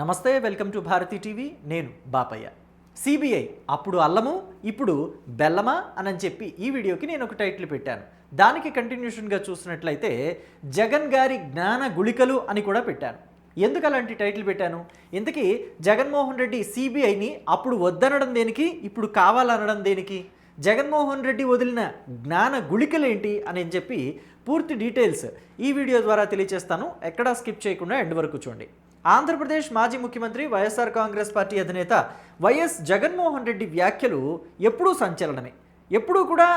నమస్తే, welcome to Bharati TV. నేను Bapayya. CBI అప్పుడు అల్లము ఇప్పుడు బెల్లమా అని చెప్పి ఈ వీడియోకి నేను ఒక టైటిల్ పెట్టాను. దానికి కంటిన్యూషన్గా చూసినట్లయితే జగన్ గారి జ్ఞాన గుళికలు అని కూడా పెట్టాను. ఎందుకు అలాంటి టైటిల్ పెట్టాను? ఇంతకీ జగన్మోహన్ రెడ్డి సిబిఐని అప్పుడు వద్దనడం దేనికి, ఇప్పుడు కావాలనడం దేనికి? జగన్మోహన్ రెడ్డి వదిలిన జ్ఞాన గుళికలేంటి అని చెప్పి పూర్తి డీటెయిల్స్ ఈ వీడియో ద్వారా తెలియజేస్తాను. ఎక్కడా స్కిప్ చేయకుండా ఎండ్ వరకు చూడండి. ఆంధ్రప్రదేశ్ మాజీ ముఖ్యమంత్రి వైఎస్ఆర్ కాంగ్రెస్ పార్టీ అధినేత వైఎస్ జగన్మోహన్ రెడ్డి వ్యాఖ్యలు ఎప్పుడూ సంచలనమే. ఎప్పుడూ కూడా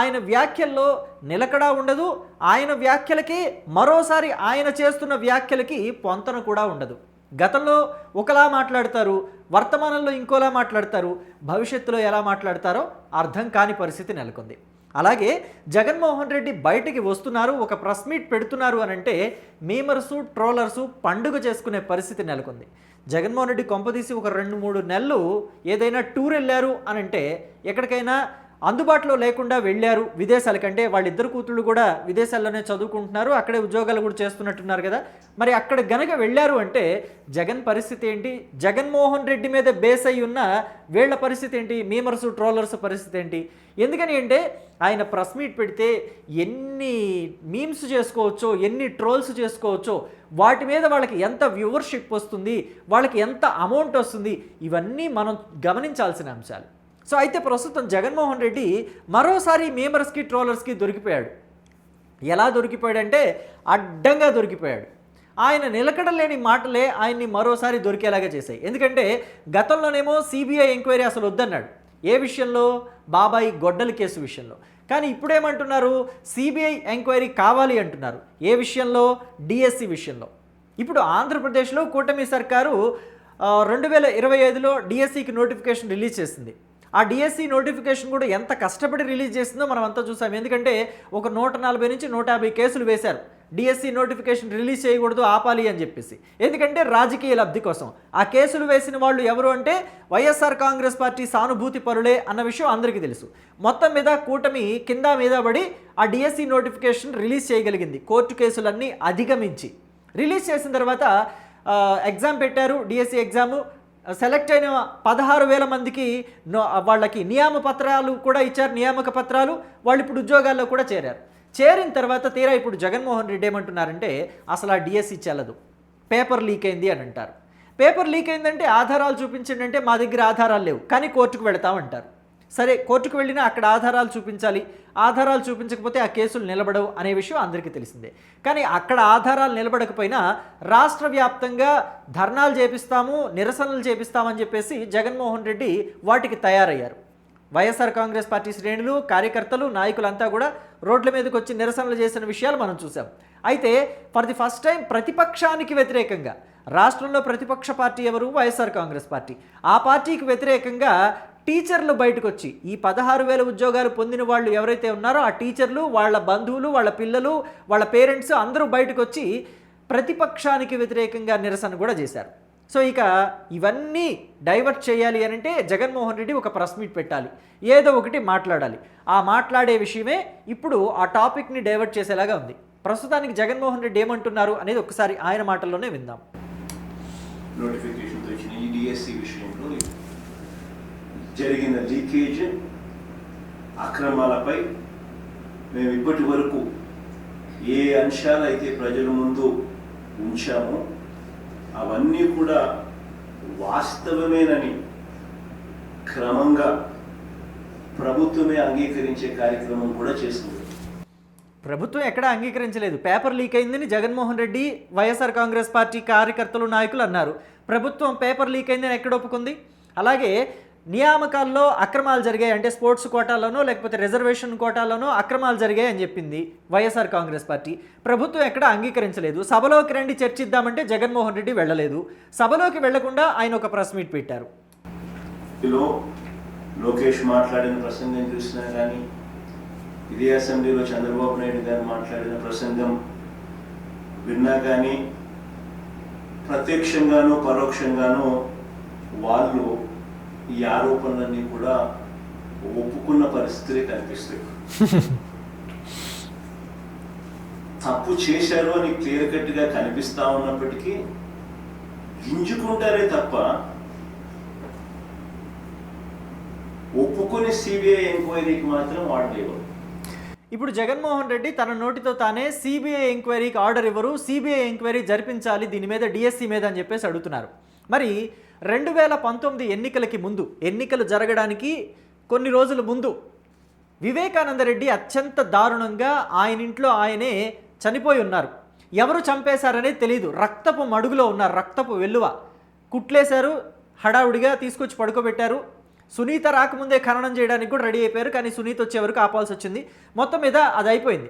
ఆయన వ్యాఖ్యల్లో నిలకడ ఉండదు. ఆయన వ్యాఖ్యలకి మరోసారి ఆయన చేస్తున్న వ్యాఖ్యలకి పొంతన కూడా ఉండదు. గతంలో ఒకలా మాట్లాడతారు, వర్తమానంలో ఇంకోలా మాట్లాడతారు, భవిష్యత్తులో ఎలా మాట్లాడతారో అర్థం కాని పరిస్థితి నెలకొంది. అలాగే జగన్మోహన్ రెడ్డి బయటికి వస్తున్నారు, ఒక ప్రెస్ మీట్ పెడుతున్నారు అని అంటే మీమర్సు ట్రోలర్సు పండుగ చేసుకునే పరిస్థితి నెలకొంది. జగన్మోహన్ రెడ్డి కొంపదీసి ఒక 2-3 నెలలు ఏదైనా టూర్ వెళ్ళారు అని అంటే, ఎక్కడికైనా అందుబాటులో లేకుండా వెళ్ళారు విదేశాలకంటే, వాళ్ళిద్దరు కూతుళ్ళు కూడా విదేశాల్లోనే చదువుకుంటున్నారు, అక్కడే ఉద్యోగాలు కూడా చేస్తున్నట్టున్నారు కదా. మరి అక్కడ గనక వెళ్ళారు అంటే జగన్ పరిస్థితి ఏంటి? జగన్మోహన్ రెడ్డి మీద బేస్ అయి ఉన్న వీళ్ళ పరిస్థితి ఏంటి? మీమర్సు ట్రోలర్స్ పరిస్థితి ఏంటి? ఎందుకని అంటే ఆయన ప్రెస్ మీట్ పెడితే ఎన్ని మీమ్స్ చేసుకోవచ్చో, ఎన్ని ట్రోల్స్ చేసుకోవచ్చో, వాటి మీద వాళ్ళకి ఎంత వ్యూవర్షిప్ వస్తుంది, వాళ్ళకి ఎంత అమౌంట్ వస్తుంది, ఇవన్నీ మనం గమనించాల్సిన అంశాలు. సో అయితే ప్రస్తుతం జగన్మోహన్ రెడ్డి మరోసారి మీమర్స్కి ట్రోలర్స్కి దొరికిపోయాడు. ఎలా దొరికిపోయాడంటే అడ్డంగా దొరికిపోయాడు. ఆయన నిలకడలేని మాటలే ఆయన్ని మరోసారి దొరికేలాగా చేశాయి. ఎందుకంటే గతంలోనేమో సిబిఐ ఎంక్వైరీ అసలు వద్దన్నాడు. ఏ విషయంలో? బాబాయ్ గొడ్డలి కేసు విషయంలో. కానీ ఇప్పుడేమంటున్నారు? సిబిఐ ఎంక్వైరీ కావాలి అంటున్నారు. ఏ విషయంలో? డిఎస్సి విషయంలో. ఇప్పుడు ఆంధ్రప్రదేశ్లో కూటమి సర్కారు 2025లో డిఎస్సికి నోటిఫికేషన్ రిలీజ్ చేసింది. ఆ డిఎస్సి నోటిఫికేషన్ కూడా ఎంత కష్టపడి రిలీజ్ చేసిందో మనం అంతా చూసాం. ఎందుకంటే ఒక 140 నుంచి 150 కేసులు వేశారు డిఎస్సి నోటిఫికేషన్ రిలీజ్ చేయకూడదు, ఆపాలి అని చెప్పేసి. ఎందుకంటే రాజకీయ లబ్ధి కోసం. ఆ కేసులు వేసిన వాళ్ళు ఎవరు అంటే వైఎస్ఆర్ కాంగ్రెస్ పార్టీ సానుభూతి పరులే అన్న విషయం అందరికీ తెలుసు. మొత్తం మీద కూటమి కింద మీద పడి ఆ డిఎస్సి నోటిఫికేషన్ రిలీజ్ చేయగలిగింది కోర్టు కేసులన్నీ అధిగమించి. రిలీజ్ చేసిన తర్వాత ఎగ్జామ్ పెట్టారు, డిఎస్సి ఎగ్జాము. సెలెక్ట్ అయిన 16,000 మందికి వాళ్ళకి నియామ పత్రాలు కూడా ఇచ్చారు, నియామక పత్రాలు. వాళ్ళు ఇప్పుడు ఉద్యోగాల్లో కూడా చేరారు. చేరిన తర్వాత తీరా ఇప్పుడు జగన్మోహన్ రెడ్డి ఏమంటున్నారంటే అసలు ఆ డిఎస్సి చెల్లదు, పేపర్ లీక్ అయింది అని అంటారు. పేపర్ లీక్ అయిందంటే ఆధారాలు చూపించండి అంటే మా దగ్గర ఆధారాలు లేవు, కానీ కోర్టుకు వెళతామంటారు. సరే, కోర్టుకు వెళ్ళినా అక్కడ ఆధారాలు చూపించాలి, ఆధారాలు చూపించకపోతే ఆ కేసులు నిలబడవు అనే విషయం అందరికీ తెలిసిందే. కానీ అక్కడ ఆధారాలు నిలబడకపోయినా రాష్ట్ర వ్యాప్తంగా ధర్నాలు చేపిస్తాము, నిరసనలు చేపిస్తామని చెప్పేసి జగన్మోహన్ రెడ్డి వాటికి తయారయ్యారు. వైఎస్ఆర్ కాంగ్రెస్ పార్టీ శ్రేణులు, కార్యకర్తలు, నాయకులంతా కూడా రోడ్ల మీదకి వచ్చి నిరసనలు చేసిన విషయాలు మనం చూసాం. అయితే ఫర్ ది ఫస్ట్ టైం ప్రతిపక్షానికి వ్యతిరేకంగా, రాష్ట్రంలో ప్రతిపక్ష పార్టీ ఎవరు? వైఎస్ఆర్ కాంగ్రెస్ పార్టీ. ఆ పార్టీకి వ్యతిరేకంగా టీచర్లు బయటకు వచ్చి, ఈ 16,000 ఉద్యోగాలు పొందిన వాళ్ళు ఎవరైతే ఉన్నారో ఆ టీచర్లు, వాళ్ళ బంధువులు, వాళ్ళ పిల్లలు, వాళ్ళ పేరెంట్స్ అందరూ బయటకు వచ్చి ప్రతిపక్షానికి వ్యతిరేకంగా నిరసన కూడా చేశారు. సో ఇక ఇవన్నీ డైవర్ట్ చేయాలి అని అంటే జగన్మోహన్ రెడ్డి ఒక ప్రెస్ మీట్ పెట్టాలి, ఏదో ఒకటి మాట్లాడాలి. ఆ మాట్లాడే విషయమే ఇప్పుడు ఆ టాపిక్ని డైవర్ట్ చేసేలాగా ఉంది. ప్రస్తుతానికి జగన్మోహన్ రెడ్డి ఏమంటున్నారు అనేది ఒకసారి ఆయన మాటల్లోనే విందాం. నోటిఫికేషన్ వచ్చిన ఈ డిఎస్సి విషయంలో జరిగిన లీకేజ్, అక్రమాలపై మేము ఇప్పటి వరకు ఏ అంశాలు అయితే ప్రజల ముందు ఉంచామో అవన్నీ కూడా వాస్తవమేనని క్రమంగా ప్రభుత్వమే అంగీకరించే కార్యక్రమం కూడా చేస్తుంది. ప్రభుత్వం ఎక్కడా అంగీకరించలేదు. పేపర్ లీక్ అయిందని జగన్మోహన్ రెడ్డి, వైఎస్ఆర్ కాంగ్రెస్ పార్టీ కార్యకర్తలు, నాయకులు అన్నారు. ప్రభుత్వం పేపర్ లీక్ అయిందని ఎక్కడ ఒప్పుకుంది? అలాగే నియామకాల్లో అక్రమాలు జరిగాయి అంటే స్పోర్ట్స్ కోటాలోనో లేకపోతే రిజర్వేషన్ కోటాలోనో అక్రమాలు జరిగాయి అని చెప్పింది వైఎస్ఆర్ కాంగ్రెస్ పార్టీ. ప్రభుత్వం ఎక్కడ అంగీకరించలేదు. సభలోకి రండి చర్చిద్దామంటే జగన్మోహన్ రెడ్డి వెళ్ళలేదు. సభలోకి వెళ్లకుండా ఆయన ఒక ప్రెస్ మీట్ పెట్టారు. లోకేష్ మాట్లాడిన ప్రసంగం చూసినా కానీ, ఇదే అసెంబ్లీలో చంద్రబాబు నాయుడు గారు మాట్లాడిన ప్రసంగం విన్నా కానీ, ప్రత్యక్షంగానూ పరోక్షంగానూ వాళ్ళు ఈ ఆరోపణలన్నీ కూడా ఒప్పుకున్న పరిస్థితులే కనిపిస్తాయి. తప్పు చేశారు అని క్లియర్ కట్గా కనిపిస్తా ఉన్నప్పటికీ గింజుకుంటారే తప్ప ఒప్పుకొని సిబిఐ ఎంక్వైరీకి మాత్రం వాడలేవు. ఇప్పుడు జగన్మోహన్ రెడ్డి తన నోటితో తానే సిబిఐ ఎంక్వైరీకి ఆర్డర్ ఇవ్వరు, సిబిఐ ఎంక్వైరీ జరిపించాలి దీని మీద, డిఎస్సి మీద అని చెప్పేసి అడుగుతున్నారు. మరి 2019 ఎన్నికలకి ముందు, ఎన్నికలు జరగడానికి కొన్ని రోజుల ముందు వివేకానంద రెడ్డి అత్యంత దారుణంగా ఆయన ఇంట్లో ఆయనే చనిపోయి ఉన్నారు. ఎవరు చంపేశారనేది తెలియదు, రక్తపు మడుగులో ఉన్నారు, రక్తపు వెల్లువ, కుట్లేశారు, హడావుడిగా తీసుకొచ్చి పడుకోబెట్టారు. సునీత రాకముందే ఖననం చేయడానికి కూడా రెడీ అయిపోయారు, కానీ సునీత వచ్చే వరకు ఆపాల్సి వచ్చింది. మొత్తం మీద అది అయిపోయింది.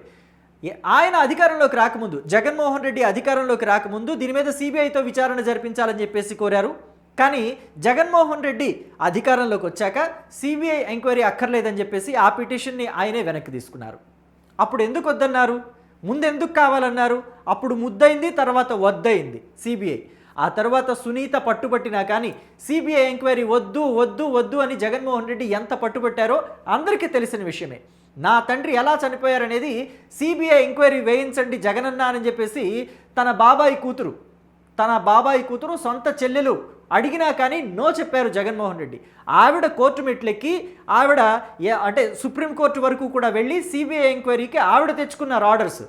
ఆయన అధికారంలోకి రాకముందు, జగన్మోహన్ రెడ్డి అధికారంలోకి రాకముందు దీని మీద సిబిఐతో విచారణ జరిపించాలని చెప్పేసి కోరారు. కానీ జగన్మోహన్ రెడ్డి అధికారంలోకి వచ్చాక సిబిఐ ఎంక్వైరీ అక్కర్లేదని చెప్పేసి ఆ పిటిషన్ని ఆయనే వెనక్కి తీసుకున్నారు. అప్పుడు ఎందుకు వద్దన్నారు, ముందెందుకు కావాలన్నారు? అప్పుడు ముద్దయింది, తర్వాత వద్దయింది సిబిఐ. ఆ తర్వాత సునీత పట్టుబట్టినా కానీ సిబిఐ ఎంక్వైరీ వద్దు వద్దు వద్దు అని జగన్మోహన్ రెడ్డి ఎంత పట్టుబట్టారో అందరికీ తెలిసిన విషయమే. నా తండ్రి ఎలా చనిపోయారనేది సిబిఐ ఎంక్వైరీ వేయించండి జగనన్న అని చెప్పేసి తన బాబాయి కూతురు సొంత చెల్లెలు అడిగినా కానీ నో చెప్పారు జగన్మోహన్ రెడ్డి. ఆవిడ కోర్టు మెట్లెక్కి ఆవిడ అంటే సుప్రీంకోర్టు వరకు కూడా వెళ్ళి సిబిఐ ఎంక్వైరీకి ఆవిడ తెచ్చుకున్నారు ఆర్డర్స్.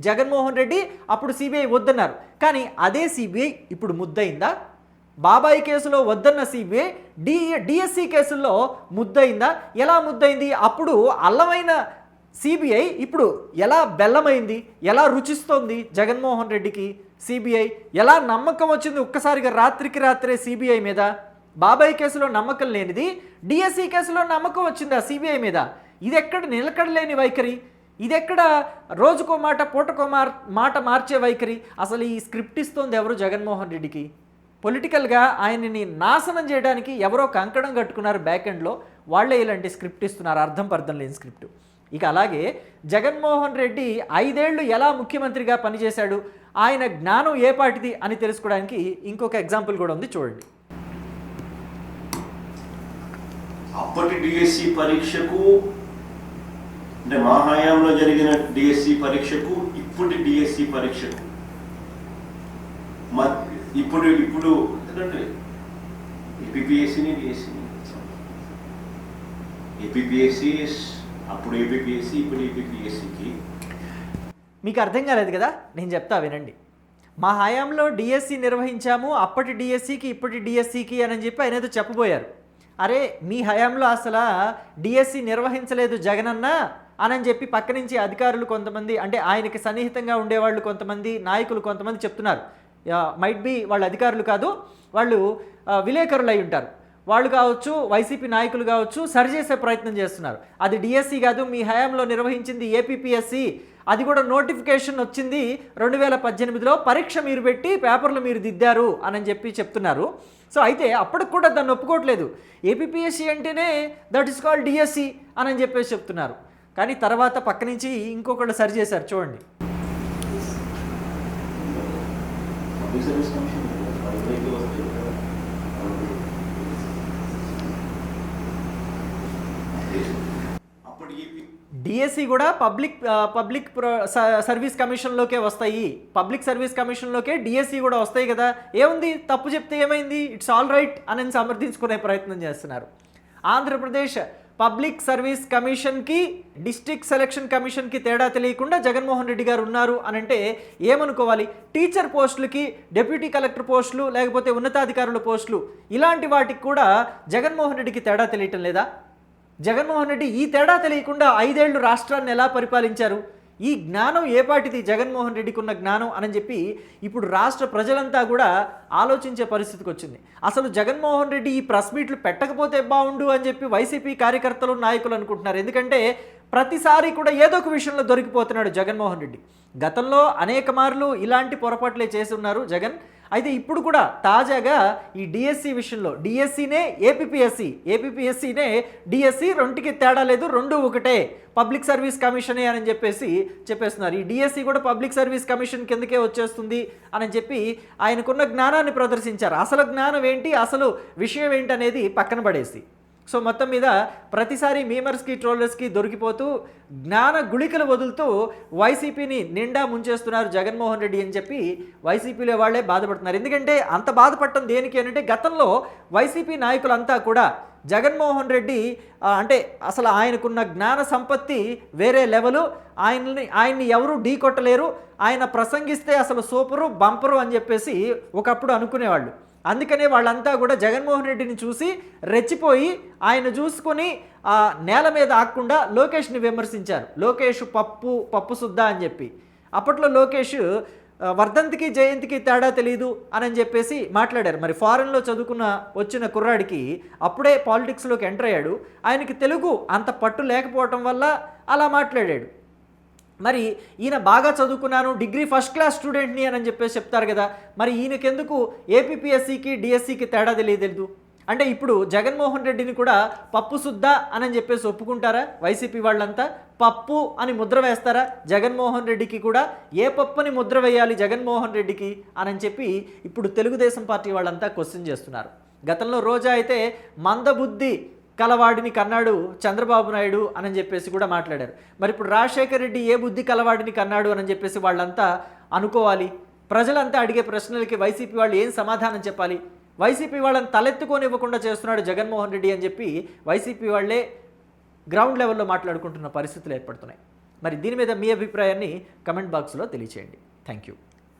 జగన్మోహన్ రెడ్డి అప్పుడు సిబిఐ వద్దన్నారు. కానీ అదే సిబిఐ ఇప్పుడు ముద్దయిందా? బాబాయి కేసులో వద్దన్న సిబిఐ డిఎస్సి కేసుల్లో ముద్దయిందా? ఎలా ముద్దయింది? అప్పుడు అల్లమైన సిబిఐ ఇప్పుడు ఎలా బెల్లమైంది, ఎలా రుచిస్తోంది జగన్మోహన్ రెడ్డికి సిబిఐ? ఎలా నమ్మకం వచ్చింది ఒక్కసారిగా రాత్రికి రాత్రే సిబిఐ మీద? బాబాయి కేసులో నమ్మకం లేనిది డిఎస్సి కేసులో నమ్మకం వచ్చింది ఆ సిబిఐ మీద. ఇది ఎక్కడ నిలకడలేని వైఖరి, ఇదెక్కడ రోజుకో మాట పూటకో మాట మార్చే వైఖరి? అసలు ఈ స్క్రిప్ట్ ఇస్తోంది ఎవరు జగన్మోహన్ రెడ్డికి? పొలిటికల్గా ఆయనని నాశనం చేయడానికి ఎవరో కంకణం కట్టుకున్నారు బ్యాక్ ఎండ్లో, వాళ్ళే ఇలాంటి స్క్రిప్ట్ ఇస్తున్నారు, అర్థం పర్థం లేని స్క్రిప్ట్. ఇక అలాగే జగన్మోహన్ రెడ్డి 5 ఏళ్ళు ఎలా ముఖ్యమంత్రిగా పనిచేశాడు, ఆయన జ్ఞానం ఏ పాటిది అని తెలుసుకోవడానికి ఇంకొక ఎగ్జాంపుల్ కూడా ఉంది, చూడండి. అప్పటి డిఎస్సి పరీక్షకు, అంటే మా హయాంలో జరిగిన డిఎస్సి పరీక్షకు ఇప్పటి డిఎస్సి పరీక్షకు ఇప్పుడు ఎందుకంటే ఏపీపీఎస్సీని డిఎస్సిని ఏపీపీఎస్సీ అప్పుడు ఏపీపీఎస్సీ ఇప్పుడు ఏపీపీఎస్సీకి మీకు అర్థం కాలేదు కదా, నేను చెప్తా వినండి. మా హయాంలో డిఎస్సి నిర్వహించాము, అప్పటి డిఎస్సికి ఇప్పటి డిఎస్సికి అని చెప్పి ఆయన ఏదో చెప్పబోయారు. అరే మీ హయాంలో అసలు డిఎస్సి నిర్వహించలేదు జగనన్న అని చెప్పి పక్క నుంచి అధికారులు కొంతమంది, అంటే ఆయనకి సన్నిహితంగా ఉండేవాళ్ళు కొంతమంది నాయకులు కొంతమంది చెప్తున్నారు. మైట్ బి వాళ్ళు అధికారులు కాదు, వాళ్ళు విలేకరులు అయి ఉంటారు, వాళ్ళు కావచ్చు, వైసీపీ నాయకులు కావచ్చు, సరిచేసే ప్రయత్నం చేస్తున్నారు. అది డిఎస్సి కాదు, మీ హయాంలో నిర్వహించింది ఏపీపీఎస్సీ, అది కూడా నోటిఫికేషన్ వచ్చింది 2018లో, పరీక్ష మీరు పెట్టి పేపర్లు మీరు దిద్దారు అని చెప్పి చెప్తున్నారు. సో అయితే అప్పటికి కూడా దాన్ని ఒప్పుకోవట్లేదు. ఏపీపీఎస్సీ అంటేనే దట్ ఈస్ కాల్డ్ డిఎస్సి అని చెప్పేసి చెప్తున్నారు. కానీ తర్వాత పక్క నుంచి ఇంకొకళ్ళు సరి చేశారు, చూడండి. డిఎస్సి కూడా పబ్లిక్ సర్వీస్ కమిషన్లోకే వస్తాయి, పబ్లిక్ సర్వీస్ కమిషన్లోకే డిఎస్సి కూడా వస్తాయి కదా, ఏముంది తప్పు చెప్తే ఏమైంది, ఇట్స్ ఆల్ రైట్ అని సమర్థించుకునే ప్రయత్నం చేస్తున్నారు. ఆంధ్రప్రదేశ్ పబ్లిక్ సర్వీస్ కమిషన్కి డిస్ట్రిక్ట్ సెలక్షన్ కమిషన్కి తేడా తెలియకుండా జగన్మోహన్ రెడ్డి గారు ఉన్నారు అని అంటే ఏమనుకోవాలి? టీచర్ పోస్టులకి, డిప్యూటీ కలెక్టర్ పోస్టులు, లేకపోతే ఉన్నతాధికారుల పోస్టులు, ఇలాంటి వాటికి కూడా జగన్మోహన్ రెడ్డికి తేడా తెలియటం లేదా? జగన్మోహన్ రెడ్డి ఈ తేడా తెలియకుండా 5 ఏళ్ళు రాష్ట్రాన్ని ఎలా పరిపాలించారు? ఈ జ్ఞానం ఏపాటిది జగన్మోహన్ రెడ్డికి ఉన్న జ్ఞానం అని చెప్పి ఇప్పుడు రాష్ట్ర ప్రజలంతా కూడా ఆలోచించే పరిస్థితికి వచ్చింది. అసలు జగన్మోహన్ రెడ్డి ఈ ప్రెస్ మీట్లు పెట్టకపోతే బాగుండు అని చెప్పి వైసీపీ కార్యకర్తలు నాయకులు అనుకుంటున్నారు. ఎందుకంటే ప్రతిసారి కూడా ఏదో ఒక విషయంలో దొరికిపోతున్నాడు జగన్మోహన్ రెడ్డి. గతంలో అనేక మార్లు ఇలాంటి పొరపాట్లే చేసి ఉన్నారు జగన్. అయితే ఇప్పుడు కూడా తాజాగా ఈ డిఎస్సి విషయంలో డిఎస్సినే ఏపీపీఎస్సీనే డిఎస్సి, రెండుకి తేడా లేదు, రెండు ఒకటే, పబ్లిక్ సర్వీస్ కమిషనే అని చెప్పేస్తున్నారు. ఈ డిఎస్సి కూడా పబ్లిక్ సర్వీస్ కమిషన్ కిందకే వచ్చేస్తుంది అని చెప్పి ఆయనకున్న జ్ఞానాన్ని ప్రదర్శించారు. అసలు జ్ఞానం ఏంటి, అసలు విషయం ఏంటి అనేది పక్కన పడేసి. సో మొత్తం మీద ప్రతిసారి మీమర్స్కి ట్రోలర్స్కి దొరికిపోతూ జ్ఞాన గుళికలు వదులుతూ వైసీపీని నిండా ముంచేస్తున్నారు జగన్మోహన్ రెడ్డి అని చెప్పి వైసీపీలో వాళ్ళే బాధపడుతున్నారు. ఎందుకంటే అంత బాధపడటం దేనికి అంటే గతంలో వైసీపీ నాయకులంతా కూడా జగన్మోహన్ రెడ్డి అంటే అసలు ఆయనకున్న జ్ఞాన సంపత్తి వేరే లెవెలు, ఆయన్ని ఎవరు ఢీ కొట్టలేరు, ఆయన ప్రసంగిస్తే అసలు సూపరు బంపరు అని చెప్పేసి ఒకప్పుడు అనుకునేవాళ్ళు. అందుకనే వాళ్ళంతా కూడా జగన్మోహన్ రెడ్డిని చూసి రెచ్చిపోయి ఆయన చూసుకొని నేల మీద ఆకుండా లోకేష్ని విమర్శించారు. లోకేష్ పప్పు సుద్దా అని చెప్పి. అప్పట్లో లోకేష్ వర్ధంతికి జయంతికి తేడా తెలియదు అని చెప్పేసి మాట్లాడారు. మరి ఫారెన్లో వచ్చిన కుర్రాడికి అప్పుడే పాలిటిక్స్లోకి ఎంటర్ అయ్యాడు. ఆయనకి తెలుగు అంత పట్టు లేకపోవటం వల్ల అలా మాట్లాడాడు. మరి ఈయన బాగా చదువుకున్నాను, డిగ్రీ ఫస్ట్ క్లాస్ స్టూడెంట్ని అని చెప్పేసి చెప్తారు కదా, మరి ఈయనకెందుకు ఏపీపీఎస్సీకి డిఎస్సికి తేడా తెలియదు అంటే ఇప్పుడు జగన్మోహన్ రెడ్డిని కూడా పప్పు సుద్దా అని చెప్పేసి ఒప్పుకుంటారా వైసీపీ వాళ్ళంతా? పప్పు అని ముద్ర వేస్తారా జగన్మోహన్ రెడ్డికి కూడా? ఏ పప్పుని ముద్ర వేయాలి జగన్మోహన్ రెడ్డికి అని చెప్పి ఇప్పుడు తెలుగుదేశం పార్టీ వాళ్ళంతా క్వశ్చన్ చేస్తున్నారు. గతంలో రోజా అయితే మందబుద్ధి కలవాడిని కన్నాడు చంద్రబాబు నాయుడు అని చెప్పేసి కూడా మాట్లాడారు. మరి ఇప్పుడు రాజశేఖర్ రెడ్డి ఏ బుద్ధి కలవాడిని కన్నాడు అని చెప్పేసి వాళ్ళంతా అనుకోవాలి. ప్రజలంతా అడిగే ప్రశ్నలకి వైసీపీ వాళ్ళు ఏం సమాధానం చెప్పాలి? వైసీపీ వాళ్ళని తలెత్తుకోనివ్వకుండా చేస్తున్నాడు జగన్మోహన్ రెడ్డి అని చెప్పి వైసీపీ వాళ్ళే గ్రౌండ్ లెవెల్లో మాట్లాడుకుంటున్న పరిస్థితులు ఏర్పడుతున్నాయి. మరి దీని మీద మీ అభిప్రాయాన్ని కమెంట్ బాక్స్లో తెలియచేయండి. Thank you.